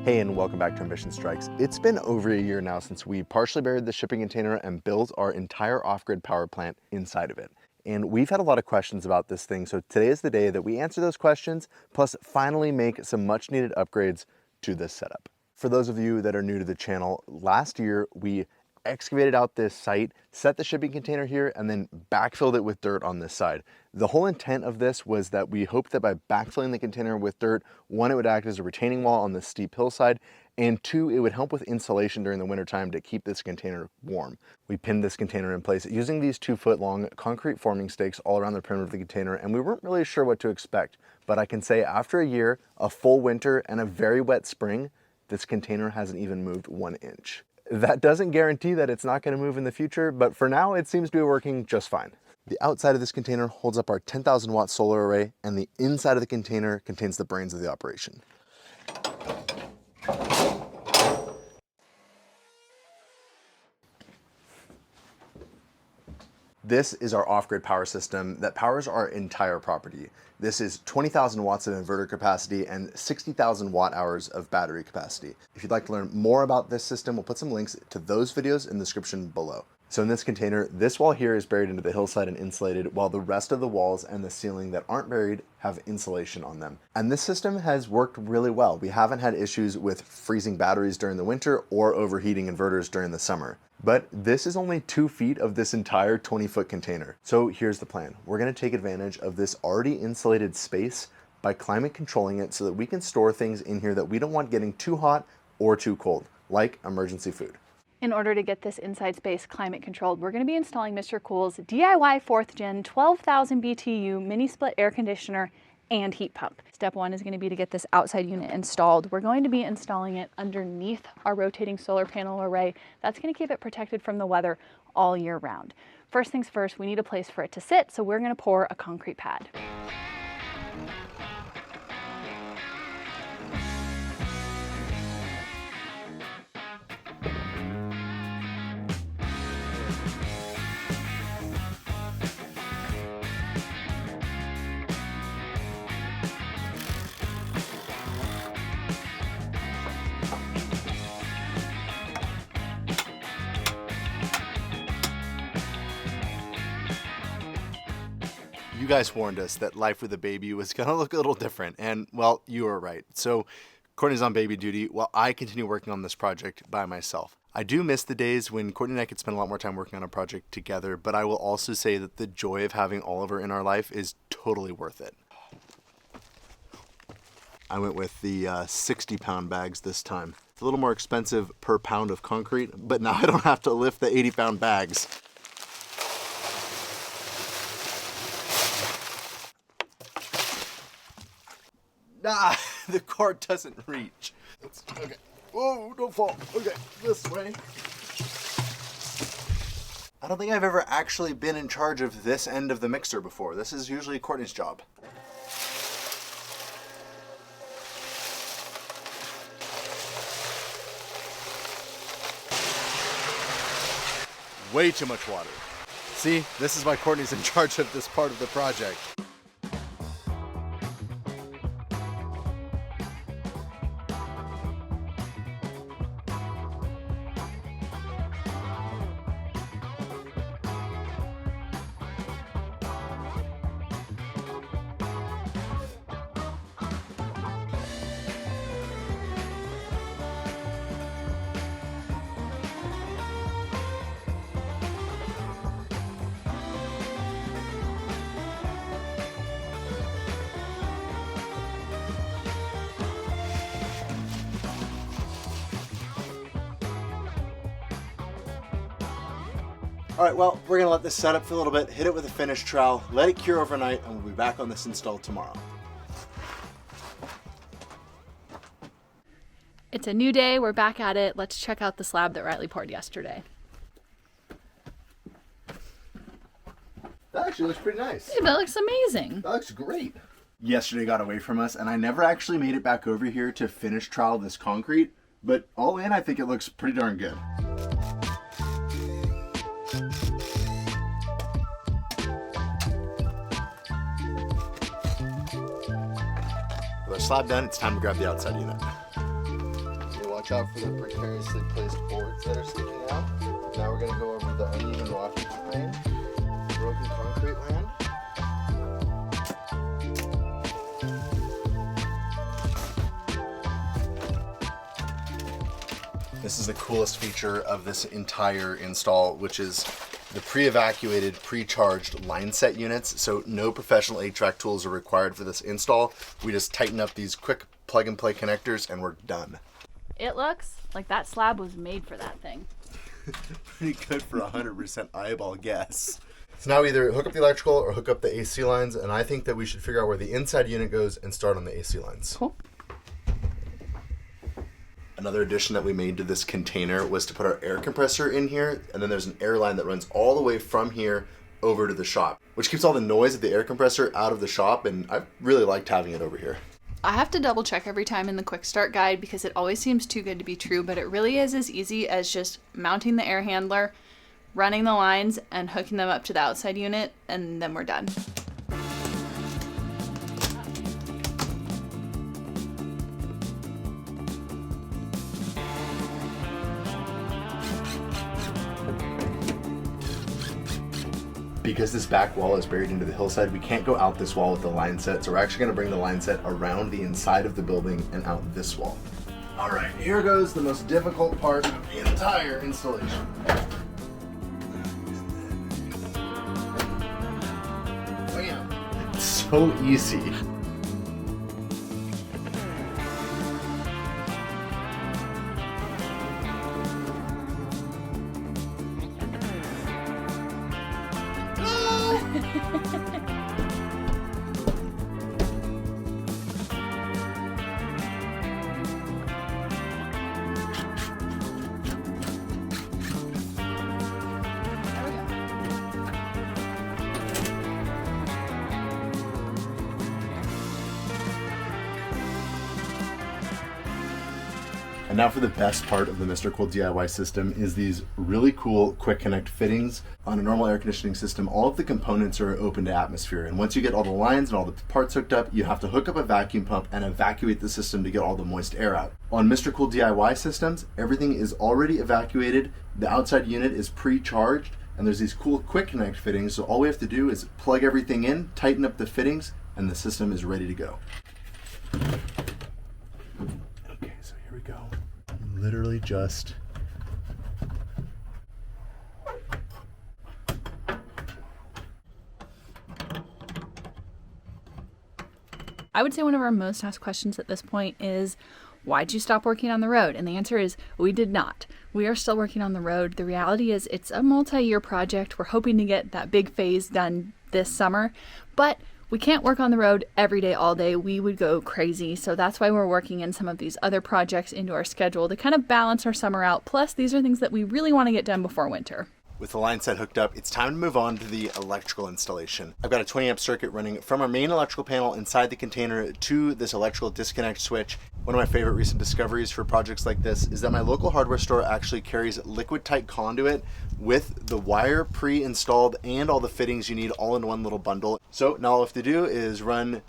Hey, and welcome back to Ambition Strikes. It's been over a year now since we partially buried the shipping container and built our entire off-grid power plant inside of it. And we've had a lot of questions about this thing, so today is the day that we answer those questions, plus finally make some much needed upgrades to this setup. For those of you that are new to the channel, last year we excavated out this site, set the shipping container here, and then backfilled it with dirt on this side. The whole intent of this was that we hoped that by backfilling the container with dirt, one, it would act as a retaining wall on this steep hillside, and two, it would help with insulation during the wintertime to keep this container warm. We pinned this container in place using these 2-foot long concrete forming stakes all around the perimeter of the container, and we weren't really sure what to expect. But I can say after a year, a full winter, and a very wet spring, this container hasn't even moved 1 inch. That doesn't guarantee that it's not going to move in the future, but for now it seems to be working just fine. The outside of this container holds up our 10,000 watt solar array, and the inside of the container contains the brains of the operation. This is our off-grid power system that powers our entire property. This is 20,000 watts of inverter capacity and 60,000 watt hours of battery capacity. If you'd like to learn more about this system, we'll put some links to those videos in the description below. So in this container, this wall here is buried into the hillside and insulated, while the rest of the walls and the ceiling that aren't buried have insulation on them. And this system has worked really well. We haven't had issues with freezing batteries during the winter or overheating inverters during the summer. But this is only 2 feet of this entire 20-foot container. So here's the plan. We're gonna take advantage of this already insulated space by climate controlling it so that we can store things in here that we don't want getting too hot or too cold, like emergency food. In order to get this inside space climate controlled, we're going to be installing Mr. Cool's DIY 4th gen 12,000 BTU mini split air conditioner and heat pump. Step 1 is going to be to get this outside unit installed. We're going to be installing it underneath our rotating solar panel array. That's going to keep it protected from the weather all year round. First things first, we need a place for it to sit, so we're going to pour a concrete pad. You guys warned us that life with a baby was gonna look a little different, and well, you were right. So Courtney's on baby duty while I continue working on this project by myself. I do miss the days when Courtney and I could spend a lot more time working on a project together, but I will also say that the joy of having Oliver in our life is totally worth it. I went with the 60-pound bags this time. It's a little more expensive per pound of concrete, but now I don't have to lift the 80-pound bags. Ah, the cord doesn't reach. Okay. Whoa, don't fall. Okay, this way. I don't think I've ever actually been in charge of this end of the mixer before. This is usually Courtney's job. Way too much water. See, this is why Courtney's in charge of this part of the project. All right, well, we're gonna let this set up for a little bit, hit it with a finish trowel, let it cure overnight, and we'll be back on this install tomorrow. It's a new day, we're back at it. Let's check out the slab that Riley poured yesterday. That actually looks pretty nice. Dude, that looks amazing. That looks great. Yesterday got away from us, and I never actually made it back over here to finish trowel this concrete, but all in, I think it looks pretty darn good. With our slab done, it's time to grab the outside unit. watch out for the precariously placed boards that are sticking out. Now we're going to go over the uneven rocky terrain, broken concrete land. This is the coolest feature of this entire install, which is the pre-evacuated, pre-charged line set units. So no professional HVAC tools are required for this install. We just tighten up these quick plug and play connectors and we're done. It looks like that slab was made for that thing. Pretty good for 100% eyeball guess. So now either hook up the electrical or hook up the AC lines, and I think that we should figure out where the inside unit goes and start on the AC lines. Cool. Another addition that we made to this container was to put our air compressor in here, and then there's an air line that runs all the way from here over to the shop, which keeps all the noise of the air compressor out of the shop, and I really liked having it over here. I have to double check every time in the quick start guide because it always seems too good to be true, but it really is as easy as just mounting the air handler, running the lines, and hooking them up to the outside unit, and then we're done. Because this back wall is buried into the hillside, we can't go out this wall with the line set, so we're actually going to bring the line set around the inside of the building and out this wall. All right, here goes the most difficult part of the entire installation. Bam! It's so easy. And now for the best part of the Mr. Cool DIY system is these really cool quick connect fittings. On a normal air conditioning system, all of the components are open to atmosphere. And once you get all the lines and all the parts hooked up, you have to hook up a vacuum pump and evacuate the system to get all the moist air out. On Mr. Cool DIY systems, everything is already evacuated. The outside unit is pre-charged, and there's these cool quick connect fittings. So all we have to do is plug everything in, tighten up the fittings, and the system is ready to go. Okay, so here we go. Literally just I would say one of our most asked questions at this point is, why'd you stop working on the road? And the answer is, we did not. We are still working on the road. The reality is it's a multi-year project. We're hoping to get that big phase done this summer, but we can't work on the road every day, all day. We would go crazy. So that's why we're working in some of these other projects into our schedule to kind of balance our summer out. Plus, these are things that we really want to get done before winter. With the line set hooked up, it's time to move on to the electrical installation. I've got a 20 amp circuit running from our main electrical panel inside the container to this electrical disconnect switch. One of my favorite recent discoveries for projects like this is that my local hardware store actually carries liquid tight conduit with the wire pre-installed and all the fittings you need all in one little bundle. So now all I have to do is run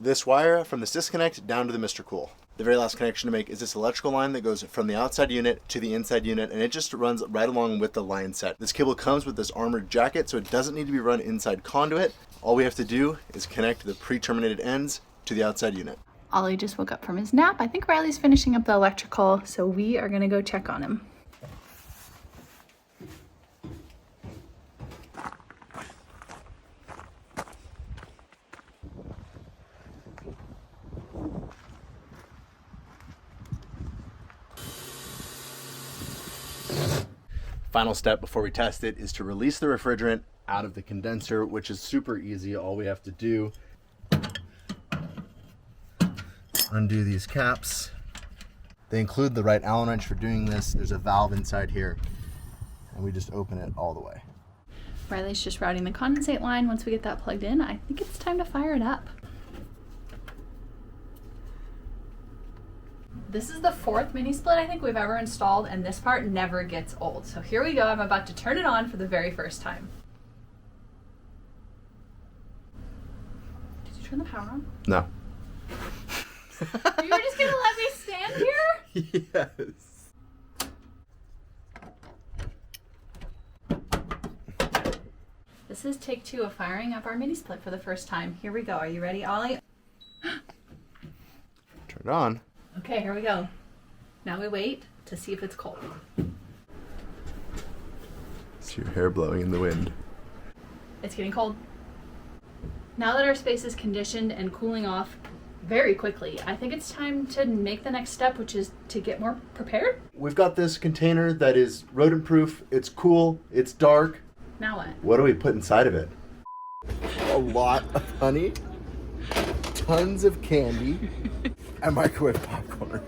this wire from this disconnect down to the Mr. Cool. The very last connection to make is this electrical line that goes from the outside unit to the inside unit, and it just runs right along with the line set. This cable comes with this armored jacket, so it doesn't need to be run inside conduit. All we have to do is connect the pre-terminated ends to the outside unit. Ollie just woke up from his nap. I think Riley's finishing up the electrical, so we are gonna go check on him. Final step before we test it is to release the refrigerant out of the condenser, which is super easy. All we have to do, undo these caps. They include the right Allen wrench for doing this. There's a valve inside here, and we just open it all the way. Riley's just routing the condensate line. Once we get that plugged in, I think it's time to fire it up. This is the 4th mini split I think we've ever installed, and this part never gets old. So here we go. I'm about to turn it on for the very first time. Did you turn the power on? No. You were just gonna let me stand here? Yes. This is take 2 of firing up our mini split for the first time. Here we go. Are you ready, Ollie? Turn it on. Okay, here we go. Now we wait to see if it's cold. It's your hair blowing in the wind. It's getting cold. Now that our space is conditioned and cooling off very quickly, I think it's time to make the next step, which is to get more prepared. We've got this container that is rodent proof. It's cool. It's dark. Now what? What do we put inside of it? A lot of honey, tons of candy, and microwave popcorn.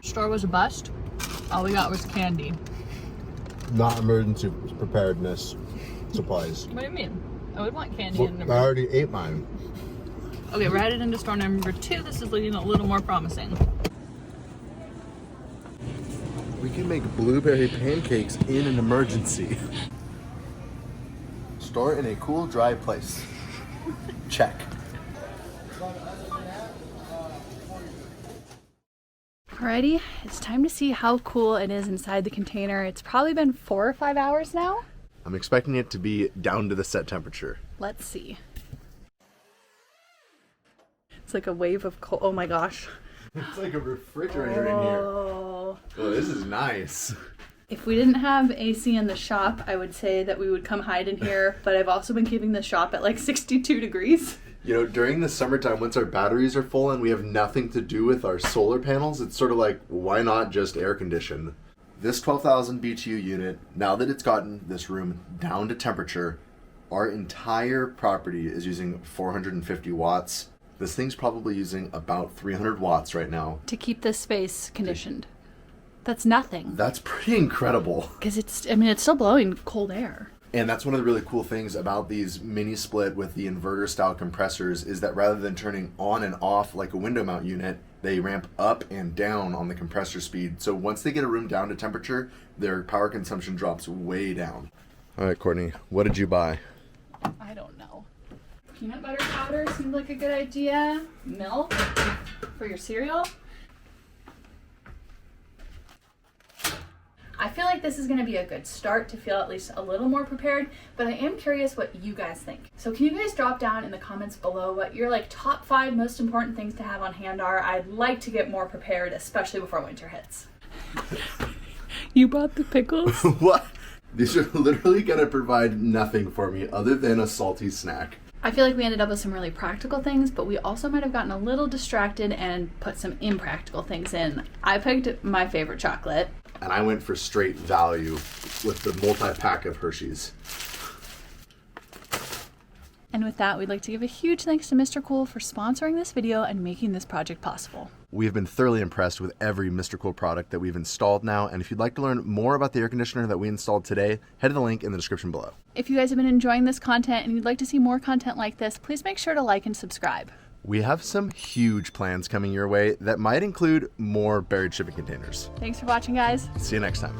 Store was a bust. All we got was candy. Not emergency preparedness supplies. What do you mean? I would want candy in I number. already ate mine. Okay, we're headed into store number 2. This is looking a little more promising. We can make blueberry pancakes in an emergency. Store in a cool, dry place. Check. Alrighty, it's time to see how cool it is inside the container. It's probably been 4 or 5 hours now. I'm expecting it to be down to the set temperature. Let's see. It's like a wave of cold. Oh my gosh. It's like a refrigerator in here. Oh, this is nice. If we didn't have AC in the shop, I would say that we would come hide in here, but I've also been keeping the shop at like 62 degrees. You know, during the summertime, once our batteries are full and we have nothing to do with our solar panels, it's sort of like, why not just air condition? This 12,000 BTU unit, now that it's gotten this room down to temperature, our entire property is using 450 watts. This thing's probably using about 300 watts right now. To keep this space conditioned. That's nothing. That's pretty incredible. Because it's still blowing cold air. And that's one of the really cool things about these mini split with the inverter style compressors is that rather than turning on and off like a window mount unit, they ramp up and down on the compressor speed. So once they get a room down to temperature, their power consumption drops way down. All right, Courtney, what did you buy? I don't know. Peanut butter powder seems like a good idea. Milk for your cereal. I feel like this is going to be a good start to feel at least a little more prepared, but I am curious what you guys think. So can you guys drop down in the comments below what your top 5 most important things to have on hand are? I'd like to get more prepared, especially before winter hits. You bought the pickles? What? These are literally going to provide nothing for me other than a salty snack. I feel like we ended up with some really practical things, but we also might have gotten a little distracted and put some impractical things in. I picked my favorite chocolate. And I went for straight value with the multi-pack of Hershey's. And with that, we'd like to give a huge thanks to Mr. Cool for sponsoring this video and making this project possible. We have been thoroughly impressed with every Mr. Cool product that we've installed now, and if you'd like to learn more about the air conditioner that we installed today, head to the link in the description below. If you guys have been enjoying this content and you'd like to see more content like this, please make sure to like and subscribe. We have some huge plans coming your way that might include more buried shipping containers. Thanks for watching, guys. See you next time.